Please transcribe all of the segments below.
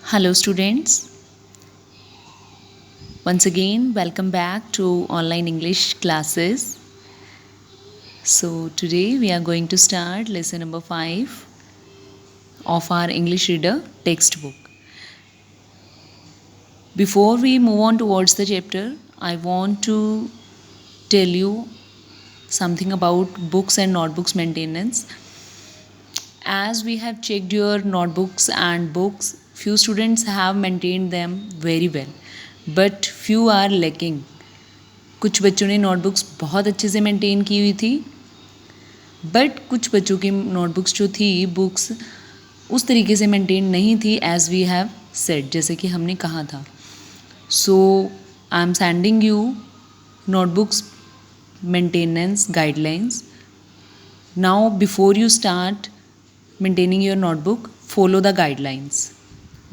Hello, students. Once again, welcome back to online English classes. So, today we are going to start lesson number 5 of our English reader textbook. Before we move on towards the chapter, I want to tell you something about books and notebooks maintenance. As we have checked your notebooks and books, few students have maintained them very well, but few are lacking. कुछ बच्चों ने notebooks बहुत अच्छे से maintain की हुई थी, but कुछ बच्चों की नोटबुक्स जो थी बुक्स उस तरीके से मेंटेन नहीं थी एज वी हैव सेड, जैसे कि हमने कहा था. So I am sending you notebooks maintenance guidelines. Now before you start maintaining your notebook, follow the guidelines.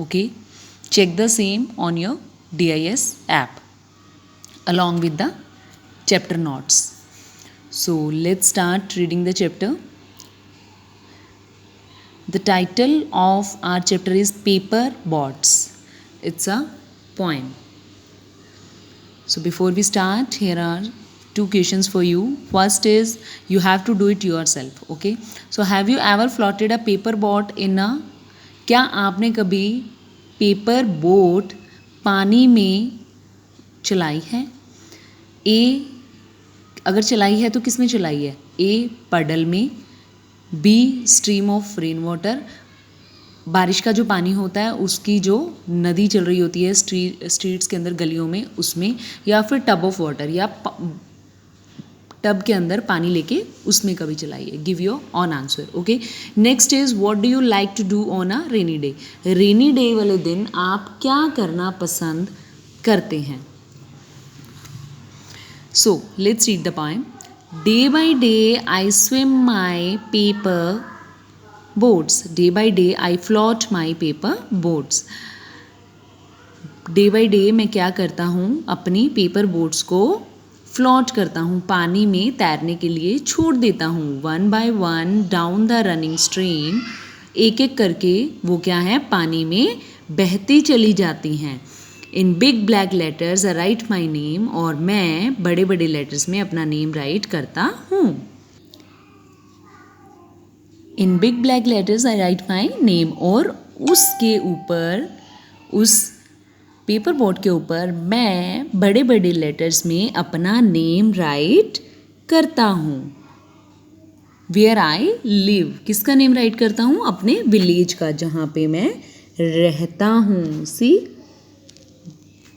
Okay, check the same on your DIS app along with the chapter notes. So let's start reading the chapter. The title of our chapter is Paper Boats. It's a poem. So before we start, here are two questions for you. First is you have to do it yourself. Okay, so have you ever floated a paper boat in a, क्या आपने कभी paper boat पानी में चलाई है? ए, अगर चलाई है तो किस में चलाई है? ए, पडल में. B, stream of rain water, बारिश का जो पानी होता है उसकी जो नदी चल रही होती है स्ट्रीट्स के अंदर, गलियों में, उसमें. या फिर टब ऑफ वाटर, या टब के अंदर पानी लेके उसमें कभी चलाइए. Give your own answer. Okay, next is what do you like to do on a rainy day. Rainy day वाले दिन आप क्या करना पसंद करते हैं? So let's read the poem. Day by day I swim my paper boats. Day by day I float my paper boats. Day by day मैं क्या करता हूँ? अपनी पेपर बोट्स को फ्लोट करता हूँ, पानी में तैरने के लिए छोड़ देता हूँ. One by one down the running stream, एक एक करके वो क्या है? पानी में बहती चली जाती हैं. In big black letters I write my name, और मैं बड़े बड़े लेटर्स में अपना नेम राइट करता हूँ. In big black letters I write my name, और उसके ऊपर, उस पेपर बोट के ऊपर मैं बड़े बड़े लेटर्स में अपना नेम राइट करता हूँ. वेयर आई लिव, किसका नेम राइट करता हूँ? अपने विलेज का, जहाँ पे मैं रहता हूँ. See,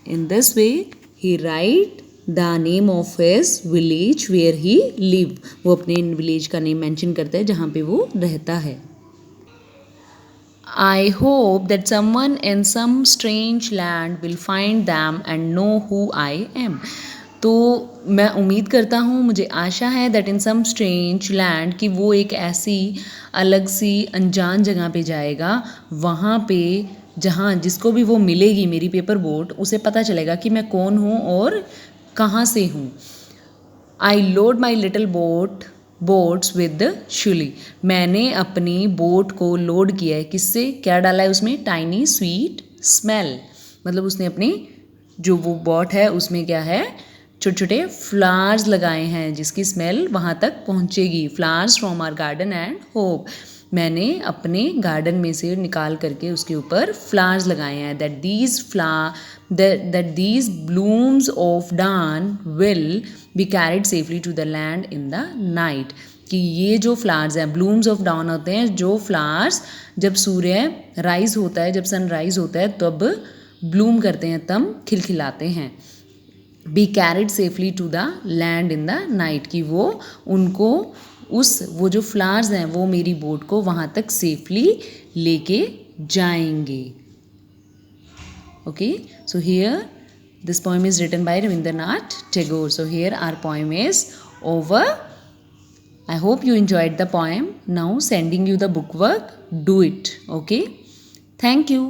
in this way he write the name of his village where he live. वो अपने विलेज का नेम मेंशन करता है जहाँ पे वो रहता है. I hope that someone in some strange land will find them and know who I am. तो मैं उम्मीद करता हूँ, मुझे आशा है that in some strange land, कि वो एक ऐसी अलग सी अनजान जगह पे जाएगा, वहाँ पे जहाँ जिसको भी वो मिलेगी मेरी पेपर बोट, उसे पता चलेगा कि मैं कौन हूँ और कहाँ से हूँ. I load my little boats with शुली. मैंने अपनी बोट को लोड किया है, किससे? क्या डाला है उसमें? टाइनी स्वीट स्मेल, मतलब उसने अपनी जो वो बोट है उसमें क्या है? छोटे छोटे फ्लावर्स लगाए हैं जिसकी स्मेल वहाँ तक पहुँचेगी. Flowers from our garden and hope, मैंने अपने गार्डन में से निकाल करके उसके ऊपर फ्लावर्स लगाए हैं. that these blooms of dawn will be carried safely to the land in the night. कि ये जो फ्लावर्स हैं, ब्लूम्स ऑफ डाउन होते हैं जो फ्लावर्स जब सूर्य राइज होता है, जब सन राइज होता है तब ब्लूम करते हैं, तब खिलखिलाते हैं. Be carried safely to the land in the night, कि वो उनको वो जो फ्लावर्स हैं वो मेरी बोट को वहाँ तक सेफली लेके जाएंगे. Okay, so here this poem is written by Rabindranath Tagore. So here our poem is over. I hope you enjoyed the poem. Now sending you the book work. Do it. Okay. Thank you.